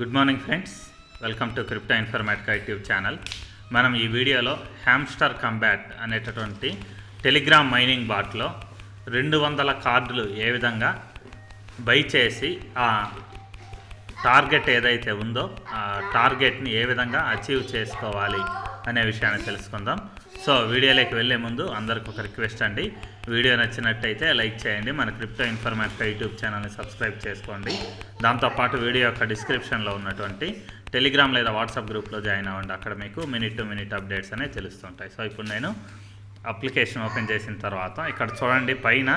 Good morning friends, welcome to crypto Informatica YouTube channel. మనం ఈ వీడియోలో హ్యామ్స్టర్ కంబాట్ అనేటటువంటి టెలిగ్రామ్ మైనింగ్ బాట్లో 200 కార్డులు ఏ విధంగా బై చేసి ఆ టార్గెట్ ఏదైతే ఉందో ఆ టార్గెట్ని ఏ విధంగా అచీవ్ చేసుకోవాలి అనే విషయాన్ని తెలుసుకుందాం. సో వీడియోలోకి వెళ్ళే ముందు అందరికి ఒక రిక్వెస్ట్ అండి, వీడియో నచ్చినట్టయితే లైక్ చేయండి, మన క్రిప్టో ఇన్ఫర్మేటికా యూట్యూబ్ ఛానల్ని సబ్స్క్రైబ్ చేసుకోండి. దాంతోపాటు వీడియో యొక్క డిస్క్రిప్షన్లో ఉన్నటువంటి టెలిగ్రామ్ లేదా వాట్సాప్ గ్రూప్లో జాయిన్ అవ్వండి, అక్కడ మీకు మినిట్ టు మినిట్ అప్డేట్స్ అనేవి తెలుస్తుంటాయి. సో ఇప్పుడు నేను అప్లికేషన్ ఓపెన్ చేసిన తర్వాత ఇక్కడ చూడండి, పైన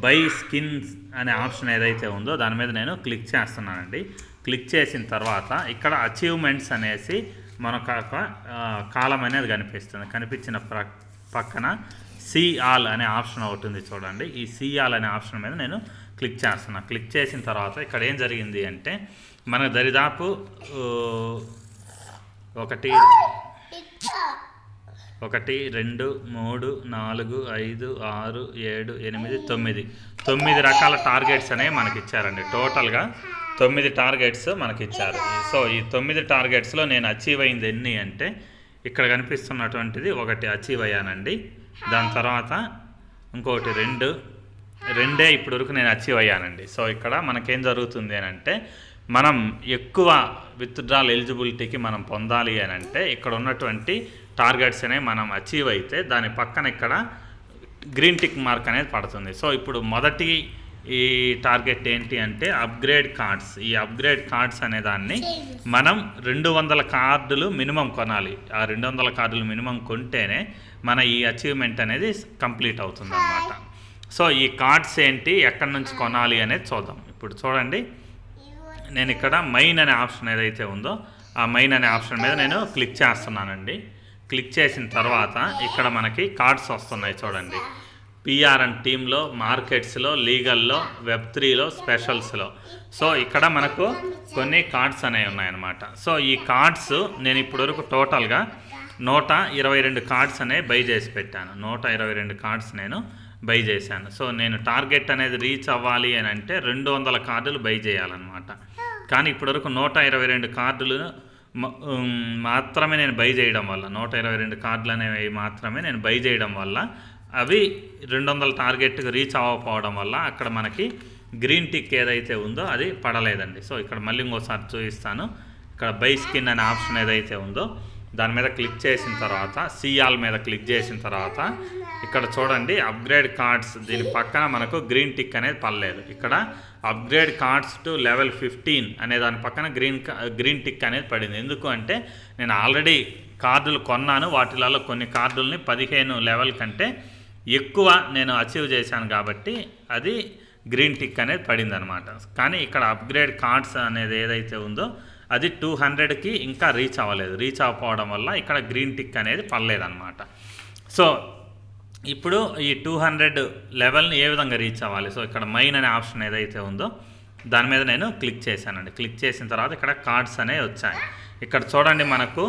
బై స్కిన్స్ అనే ఆప్షన్ ఏదైతే ఉందో దాని మీద నేను క్లిక్ చేస్తున్నానండి. క్లిక్ చేసిన తర్వాత ఇక్కడ అచీవ్మెంట్స్ అనేసి మనకు ఒక కాలం అనేది కనిపించిన పక్కన సీ ఆల్ అనే ఆప్షన్ ఒకటి ఉంది చూడండి. ఈ సీ ఆల్ అనే ఆప్షన్ మీద నేను క్లిక్ చేస్తున్నాను. క్లిక్ చేసిన తర్వాత ఇక్కడ ఏం జరిగింది అంటే మనకు దరిదాపు 1 2 3 4 5 6 7 8 9 రకాల టార్గెట్స్ అనేవి మనకి ఇచ్చారండి. టోటల్గా 9 టార్గెట్స్ మనకి ఇచ్చారు. సో ఈ 9 టార్గెట్స్లో నేను అచీవ్ అయింది ఎన్ని అంటే ఇక్కడ కనిపిస్తున్నటువంటిది 1 అచీవ్ అయ్యానండి. దాని తర్వాత ఇంకొకటి 2 ఇప్పటి వరకు నేను అచీవ్ అయ్యానండి. సో ఇక్కడ మనకేం జరుగుతుంది అని అంటే మనం ఎక్కువ విత్డ్రాల్ ఎలిజిబిలిటీకి మనం పొందాలి అని అంటే ఇక్కడ ఉన్నటువంటి టార్గెట్స్ అనేవి మనం అచీవ్ అయితే దాని పక్కన ఇక్కడ గ్రీన్ టిక్ మార్క్ అనేది పడుతుంది. సో ఇప్పుడు మొదటి ఈ టార్గెట్ ఏంటి అంటే అప్గ్రేడ్ కార్డ్స్. ఈ అప్గ్రేడ్ కార్డ్స్ అనే దాన్ని మనం 200 కార్డులు మినిమం కొనాలి. ఆ 200 కార్డులు మినిమం కొంటేనే మన ఈ అచీవ్మెంట్ అనేది కంప్లీట్ అవుతుంది అన్నమాట. సో ఈ కార్డ్స్ ఏంటి, ఎక్కడి నుంచి కొనాలి అనేది చూద్దాం. ఇప్పుడు చూడండి, నేను ఇక్కడ మైన్ అనే ఆప్షన్ ఏదైతే ఉందో ఆ మైన్ అనే ఆప్షన్ మీద నేను క్లిక్ చేస్తున్నానండి. క్లిక్ చేసిన తర్వాత ఇక్కడ మనకి కార్డ్స్ వస్తున్నాయి చూడండి. పిఆర్ఎన్ టీంలో, మార్కెట్స్లో, లీగల్లో, వెబ్3లో, స్పెషల్స్లో. సో ఇక్కడ మనకు కొన్ని కార్డ్స్ అనేవి ఉన్నాయన్నమాట. సో ఈ కార్డ్స్ నేను ఇప్పటివరకు టోటల్గా 122 కార్డ్స్ అనేవి బై చేసి పెట్టాను. 122 కార్డ్స్ నేను బై చేశాను. సో నేను టార్గెట్ అనేది రీచ్ అవ్వాలి అని అంటే 200 కార్డులు బై చేయాలన్నమాట. కానీ ఇప్పటివరకు 122 కార్డులు మాత్రమే నేను బై చేయడం వల్ల 122 కార్డులు అనేవి మాత్రమే నేను బై చేయడం వల్ల అవి 200 టార్గెట్కి రీచ్ అవ్వకపోవడం వల్ల అక్కడ మనకి గ్రీన్ టిక్ ఏదైతే ఉందో అది పడలేదండి. సో ఇక్కడ మళ్ళీ ఇంకోసారి చూపిస్తాను. ఇక్కడ బై స్కిన్ అనే ఆప్షన్ ఏదైతే ఉందో దాని మీద క్లిక్ చేసిన తర్వాత సిఆల్ మీద క్లిక్ చేసిన తర్వాత ఇక్కడ చూడండి అప్గ్రేడ్ కార్డ్స్, దీని పక్కన మనకు గ్రీన్ టిక్ అనేది పడలేదు. ఇక్కడ అప్గ్రేడ్ కార్డ్స్ టు లెవెల్ 15 అనే దాని పక్కన గ్రీన్ టిక్ అనేది పడింది. ఎందుకు అంటే నేను ఆల్రెడీ కార్డులు కొన్నాను, వాటిలలో కొన్ని కార్డుల్ని 15 లెవెల్ కంటే ఎక్కువ నేను అచీవ్ చేశాను కాబట్టి అది గ్రీన్ టిక్ అనేది పడింది అనమాట. కానీ ఇక్కడ అప్గ్రేడ్ కార్డ్స్ అనేది ఏదైతే ఉందో అది 200కి ఇంకా రీచ్ అవ్వలేదు. రీచ్ అవ్వకపోవడం వల్ల ఇక్కడ గ్రీన్ టిక్ అనేది పడలేదన్నమాట. సో ఇప్పుడు ఈ 200 లెవెల్ని ఏ విధంగా రీచ్ అవ్వాలి? సో ఇక్కడ మైన్ అనే ఆప్షన్ ఏదైతే ఉందో దాని మీద నేను క్లిక్ చేశానండి. క్లిక్ చేసిన తర్వాత ఇక్కడ కార్డ్స్ అనేవి వచ్చాయి. ఇక్కడ చూడండి, మనకు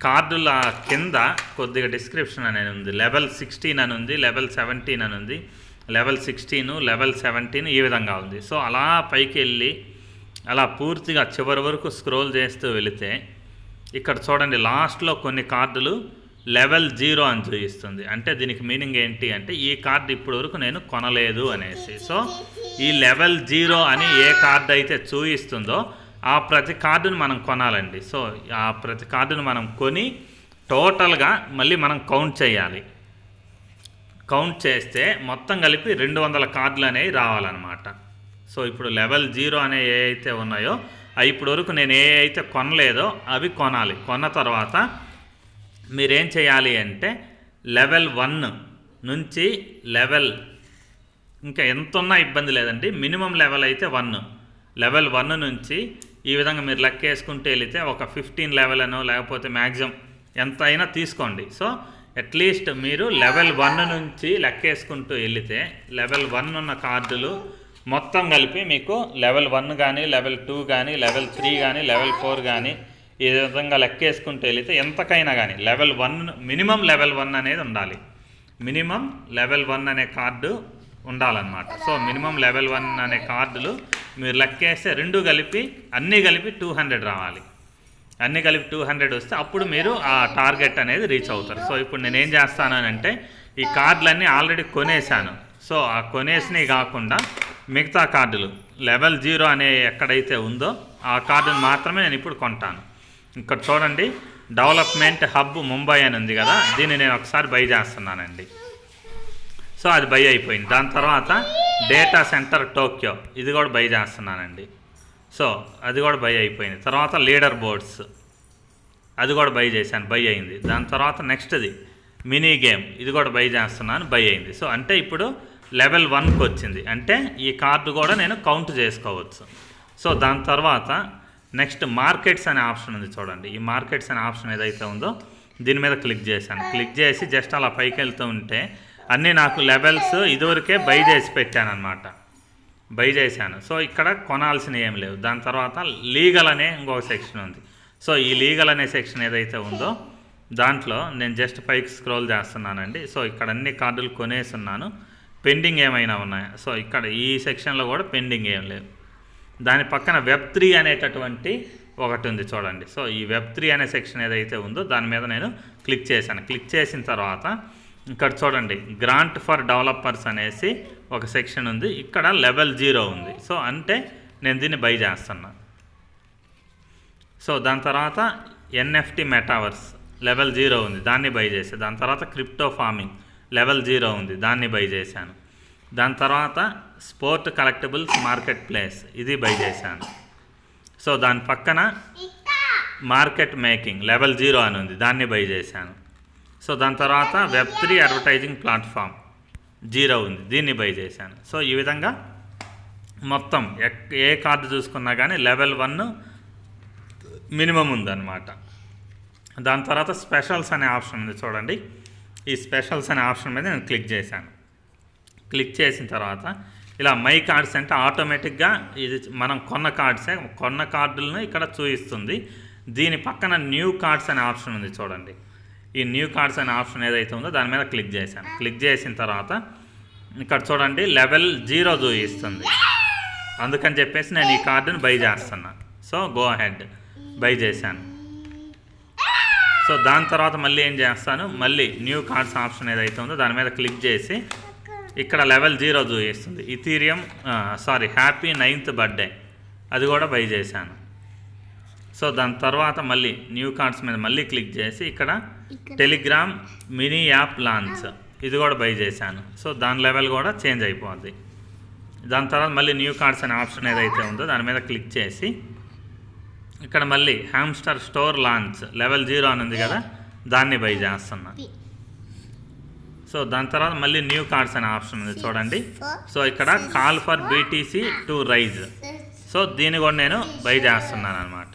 కార్డుల కింద కొద్దిగా డిస్క్రిప్షన్ అనేది ఉంది. లెవెల్ 16 అని ఉంది, లెవెల్ 17 అని ఉంది, లెవెల్ 16, లెవెల్ 17 ఈ విధంగా ఉంది. సో అలా పైకి వెళ్ళి అలా పూర్తిగా చివరి వరకు స్క్రోల్ చేస్తూ వెళితే ఇక్కడ చూడండి లాస్ట్లో కొన్ని కార్డులు లెవెల్ 0 అని చూపిస్తుంది. అంటే దీనికి మీనింగ్ ఏంటి అంటే ఈ కార్డు ఇప్పటి వరకు నేను కొనలేదు అనేసి. సో ఈ లెవెల్ 0 అని ఏ కార్డు అయితే చూపిస్తుందో ఆ ప్రతి కార్డును మనం కొనాలండి. సో ఆ ప్రతి కార్డును మనం కొని టోటల్గా మళ్ళీ మనం కౌంట్ చేయాలి. కౌంట్ చేస్తే మొత్తం కలిపి 200 కార్డులు అనేవి రావాలన్నమాట. సో ఇప్పుడు లెవెల్ 0 అనే ఏ అయితే ఉన్నాయో అవి ఇప్పటి వరకు నేను ఏ అయితే కొనలేదో అవి కొనాలి. కొన్న తర్వాత మీరేం చేయాలి అంటే లెవెల్ 1 నుంచి లెవెల్ ఇంకా ఎంత ఉన్నా ఇబ్బంది లేదండి, మినిమం లెవెల్ అయితే 1. లెవెల్ 1 నుంచి ఈ విధంగా మీరు లెక్కేసుకుంటూ వెళితే ఒక 15 లెవెల్ అనో లేకపోతే మ్యాక్సిమం ఎంత అయినా తీసుకోండి. సో అట్లీస్ట్ మీరు లెవెల్ 1 నుంచి లెక్కేసుకుంటూ వెళితే లెవెల్ 1 ఉన్న కార్డులు మొత్తం కలిపి మీకు లెవెల్ 1 కానీ, లెవెల్ 2 కానీ, లెవెల్ 3 కానీ, లెవెల్ 4 కానీ ఈ విధంగా లెక్కేసుకుంటూ వెళితే ఎంతకైనా కానీ లెవెల్ 1 మినిమం లెవెల్ 1 అనేది ఉండాలి. మినిమం లెవెల్ 1 అనే కార్డు ఉండాలన్నమాట. సో మినిమం లెవెల్ 1 అనే కార్డులు మీరు లెక్కేస్తే రెండు కలిపి అన్నీ కలిపి 200 రావాలి. అన్నీ కలిపి 200 వస్తే అప్పుడు మీరు ఆ టార్గెట్ అనేది రీచ్ అవుతారు. సో ఇప్పుడు నేనేం చేస్తానంటే ఈ కార్డులన్నీ ఆల్రెడీ కొనేసాను. సో ఆ కొనేసినవి కాకుండా మిగతా కార్డులు లెవెల్ 0 అనే ఎక్కడైతే ఉందో ఆ కార్డును మాత్రమే నేను ఇప్పుడు కొంటాను. ఇక్కడ చూడండి, డెవలప్మెంట్ హబ్ ముంబై అని ఉంది కదా, దీన్ని నేను ఒకసారి బై చేస్తున్నానండి. సో అది బై అయిపోయింది. దాని తర్వాత డేటా సెంటర్ టోక్యో, ఇది కూడా బై చేస్తున్నానండి. సో అది కూడా బై అయిపోయింది. తర్వాత లీడర్ బోర్డ్స్, అది కూడా బై చేశాను, బై అయింది. దాని తర్వాత నెక్స్ట్ది మినీ గేమ్, ఇది కూడా బై చేస్తున్నాను, బై అయింది. సో అంటే ఇప్పుడు లెవెల్ 1కి వచ్చింది, అంటే ఈ కార్డు కూడా నేను కౌంట్ చేసుకోవచ్చు. సో దాని తర్వాత నెక్స్ట్ మార్కెట్స్ అనే ఆప్షన్ ఉంది చూడండి. ఈ మార్కెట్స్ అనే ఆప్షన్ ఏదైతే ఉందో దీని మీద క్లిక్ చేశాను. క్లిక్ చేసి జస్ట్ అలా పైకి వెళ్తూ ఉంటే అన్నీ నాకు లెవెల్స్ ఇదివరకే బై చేసి పెట్టాను అనమాట, బై చేశాను. సో ఇక్కడ కొనాల్సిన ఏం లేవు. దాని తర్వాత లీగల్ అనే ఇంకొక సెక్షన్ ఉంది. సో ఈ లీగల్ అనే సెక్షన్ ఏదైతే ఉందో దాంట్లో నేను జస్ట్ పైకి స్క్రోల్ చేస్తున్నానండి. సో ఇక్కడ అన్ని కార్డులు కొనేస్తున్నాను. పెండింగ్ ఏమైనా ఉన్నాయా? సో ఇక్కడ ఈ సెక్షన్లో కూడా పెండింగ్ ఏం లేవు. దాని పక్కన వెబ్3 అనేటటువంటి ఒకటి ఉంది చూడండి. సో ఈ వెబ్3 అనే సెక్షన్ ఏదైతే ఉందో దాని మీద నేను క్లిక్ చేశాను. క్లిక్ చేసిన తర్వాత ఇక్కడ చూడండి, గ్రాంట్ ఫర్ డెవలపర్స్ అనేసి ఒక సెక్షన్ ఉంది. ఇక్కడ లెవెల్ 0 ఉంది. సో అంటే నేను దీన్ని బై చేస్తున్నా. సో దాని తర్వాత NFT మెటావర్స్ లెవెల్ 0 ఉంది, దాన్ని బై చేశాను. దాని తర్వాత క్రిప్టో ఫార్మింగ్ లెవెల్ 0 ఉంది, దాన్ని బై చేశాను. దాని తర్వాత స్పోర్ట్ కలెక్టబుల్స్ మార్కెట్ ప్లేస్, ఇది బై చేశాను. సో దాని పక్కన మార్కెట్ మేకింగ్ లెవెల్ 0 అని ఉంది, దాన్ని బై చేశాను. సో దాని తర్వాత వెబ్3 అడ్వర్టైజింగ్ ప్లాట్ఫామ్ 0 ఉంది, దీన్ని బై చేశాను. సో ఈ విధంగా మొత్తం ఏ కార్డు చూసుకున్నా కానీ లెవెల్ 1 మినిమం ఉందన్నమాట. దాని తర్వాత స్పెషల్స్ అనే ఆప్షన్ ఉంది చూడండి. ఈ స్పెషల్స్ అనే ఆప్షన్ మీద నేను క్లిక్ చేశాను. క్లిక్ చేసిన తర్వాత ఇలా మై కార్డ్స్ అంటే ఆటోమేటిక్గా ఇది మనం కొన్న కార్డులను ఇక్కడ చూపిస్తుంది. దీని పక్కన న్యూ కార్డ్స్ అనే ఆప్షన్ ఉంది చూడండి. ఈ న్యూ కార్డ్స్ అనే ఆప్షన్ ఏదైతే ఉందో దాని మీద క్లిక్ చేశాను. క్లిక్ చేసిన తర్వాత ఇక్కడ చూడండి లెవెల్ 0 చూపిస్తుంది. అందుకని చెప్పేసి నేను ఈ కార్డును బై చేస్తున్నా. సో గో అహెడ్, బై చేశాను. సో దాని తర్వాత మళ్ళీ ఏం చేస్తాను, మళ్ళీ న్యూ కార్డ్స్ ఆప్షన్ ఏదైతే ఉందో దాని మీద క్లిక్ చేసి ఇక్కడ లెవెల్ 0 చూపిస్తుంది. ఇథీరియం హ్యాపీ 9th బర్త్డే, అది కూడా బై చేశాను. సో దాని తర్వాత మళ్ళీ న్యూ కార్డ్స్ మీద మళ్ళీ క్లిక్ చేసి ఇక్కడ టెలిగ్రామ్ మినీ యాప్ లాంచ్, ఇది కూడా బై చేశాను. సో దాని లెవెల్ కూడా చేంజ్ అయిపోద్ది. దాని తర్వాత మళ్ళీ న్యూ కార్డ్స్ అనే ఆప్షన్ ఏదైతే ఉందో దాని మీద క్లిక్ చేసి ఇక్కడ మళ్ళీ హ్యామ్స్టర్ స్టోర్ లాంచ్ లెవెల్ 0 అని ఉంది కదా, దాన్ని బై చేస్తున్నా. సో దాని తర్వాత మళ్ళీ న్యూ కార్డ్స్ అనే ఆప్షన్ ఉంది చూడండి. సో ఇక్కడ call for BTC to rise, so దీన్ని కూడా నేను బై చేస్తున్నాను అనమాట.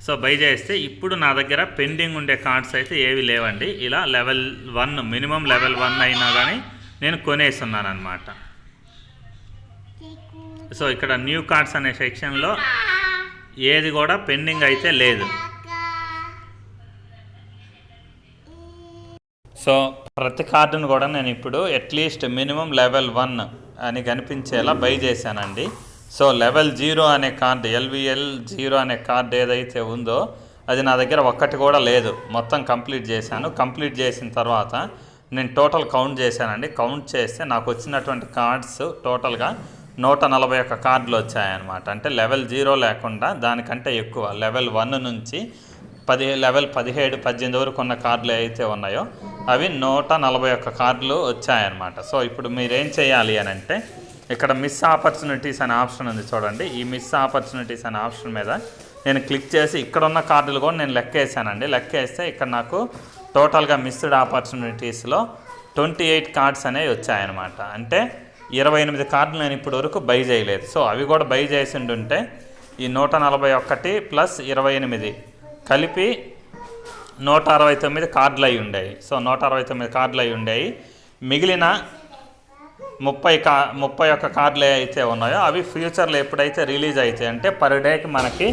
సో బై చేస్తే ఇప్పుడు నా దగ్గర పెండింగ్ ఉండే కార్డ్స్ అయితే ఏవి లేవండి. ఇలా లెవెల్ 1 మినిమం లెవెల్ 1 అయినా కానీ నేను కొనేస్తున్నాను అనమాట. సో ఇక్కడ న్యూ కార్డ్స్ అనే సెక్షన్లో ఏది కూడా పెండింగ్ అయితే లేదు. సో ప్రతి కార్డును కూడా నేను ఇప్పుడు అట్లీస్ట్ మినిమం లెవెల్ 1 అని కనిపించేలా బై చేశానండి. సో లెవెల్ 0 అనే కార్డు, LVL 0 అనే కార్డు ఏదైతే ఉందో అది నా దగ్గర ఒక్కటి కూడా లేదు. మొత్తం కంప్లీట్ చేశాను. కంప్లీట్ చేసిన తర్వాత నేను టోటల్ కౌంట్ చేశానండి. కౌంట్ చేస్తే నాకు వచ్చినటువంటి కార్డ్స్ టోటల్గా 141 కార్డులు వచ్చాయన్నమాట. అంటే లెవెల్ 0 లేకుండా దానికంటే ఎక్కువ లెవెల్ 1 నుంచి లెవెల్ 17, 18 వరకు ఉన్న కార్డులు ఏవైతే ఉన్నాయో అవి 141 కార్డులు వచ్చాయన్నమాట. సో ఇప్పుడు మీరేం చేయాలి అని అంటే ఇక్కడ మిస్ ఆపర్చునిటీస్ అనే ఆప్షన్ ఉంది చూడండి. ఈ మిస్ ఆపర్చునిటీస్ అనే ఆప్షన్ మీద నేను క్లిక్ చేసి ఇక్కడ ఉన్న కార్డులు కూడా నేను లెక్కేసానండి. లెక్కేస్తే ఇక్కడ నాకు టోటల్గా మిస్డ్ ఆపర్చునిటీస్లో 28 కార్డ్స్ అనేవి వచ్చాయన్నమాట. అంటే 28 కార్డులు నేను ఇప్పటి వరకు బై చేయలేదు. సో అవి కూడా బై చేసి ఉంటే ఈ 141 ప్లస్ 28 కలిపి 169 కార్డులు అయి ఉండేవి. సో 169 కార్డులు అయి ఉండేవి. మిగిలిన 31 కార్డులు అయితే ఉన్నాయో అవి ఫ్యూచర్లో ఎప్పుడైతే రిలీజ్ అవుతాయి అంటే పర్ డేకి మనకి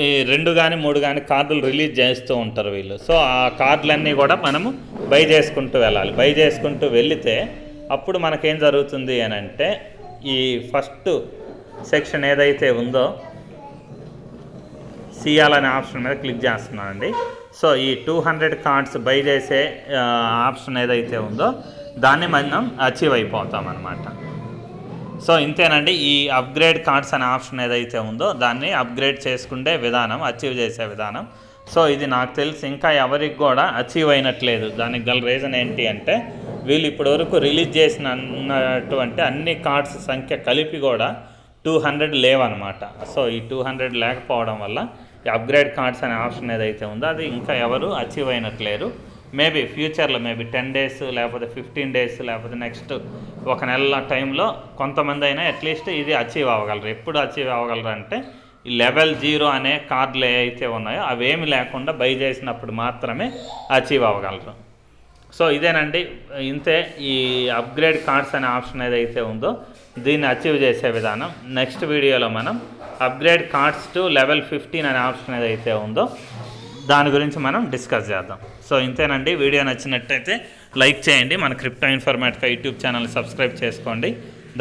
ఈ 2 కానీ 3 కానీ కార్డులు రిలీజ్ చేస్తూ ఉంటారు వీళ్ళు. సో ఆ కార్డులన్నీ కూడా మనము బై చేసుకుంటూ వెళ్ళాలి. బై చేసుకుంటూ వెళితే అప్పుడు మనకేం జరుగుతుంది అని అంటే ఈ ఫస్ట్ సెక్షన్ ఏదైతే ఉందో సిఎల్ అనే ఆప్షన్ మీద క్లిక్ చేస్తున్నానండి. సో ఈ 200 కార్డ్స్ బై చేసే ఆప్షన్ ఏదైతే ఉందో దాన్ని మనం అచీవ్ అయిపోతాం అన్నమాట. సో ఇంతేనండి, ఈ అప్గ్రేడ్ కార్డ్స్ అనే ఆప్షన్ ఏదైతే ఉందో దాన్ని అప్గ్రేడ్ చేసుకుంటే విధానం, అచీవ్ చేసే విధానం. సో ఇది నాకు తెలిసి ఇంకా ఎవరికి కూడా అచీవ్ అయినట్లేదు. దానికి గల రీజన్ ఏంటి అంటే వీళ్ళు ఇప్పటివరకు రిలీజ్ చేసినటువంటి అన్ని కార్డ్స్ సంఖ్య కలిపి కూడా 200 లేవన్నమాట. సో ఈ 200 లేకపోవడం వల్ల ఈ అప్గ్రేడ్ కార్డ్స్ అనే ఆప్షన్ ఏదైతే ఉందో అది ఇంకా ఎవరు అచీవ్ అయినట్లేరు. మేబీ ఫ్యూచర్లో 10 డేస్ లేకపోతే 15 డేస్ లేకపోతే నెక్స్ట్ 1 నెల టైంలో కొంతమంది అయినా అట్లీస్ట్ ఇది అచీవ్ అవ్వగలరు. ఎప్పుడు అచీవ్ అవ్వగలరు అంటే ఈ లెవెల్ 0 అనే కార్డులు ఏవైతే ఉన్నాయో అవేమి లేకుండా బై చేసినప్పుడు మాత్రమే అచీవ్ అవ్వగలరు. సో ఇదేనండి, ఇంతే ఈ అప్గ్రేడ్ కార్డ్స్ అనే ఆప్షన్ ఏదైతే ఉందో దీన్ని అచీవ్ చేసే విధానం. నెక్స్ట్ వీడియోలో మనం అప్గ్రేడ్ కార్డ్స్ టు లెవెల్ 15 అనే ఆప్షన్ ఏదైతే ఉందో దాని గురించి మనం డిస్కస్ చేద్దాం. సో ఇంతేనండి, వీడియో నచ్చినట్టయితే లైక్ చేయండి, మన క్రిప్టో ఇన్ఫర్మేటికా యూట్యూబ్ ఛానల్ని సబ్స్క్రైబ్ చేసుకోండి.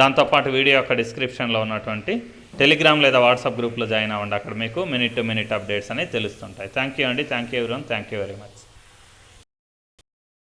దాంతోపాటు వీడియో యొక్క డిస్క్రిప్షన్లో ఉన్నటువంటి టెలిగ్రామ్ లేదా వాట్సాప్ గ్రూప్లో జాయిన్ అవ్వండి. అక్కడ మీకు మినిట్ టు మినిట్ అప్డేట్స్ అనేవి తెలుస్తుంటాయి. థ్యాంక్ యూ అండి, thank you everyone, thank you very much.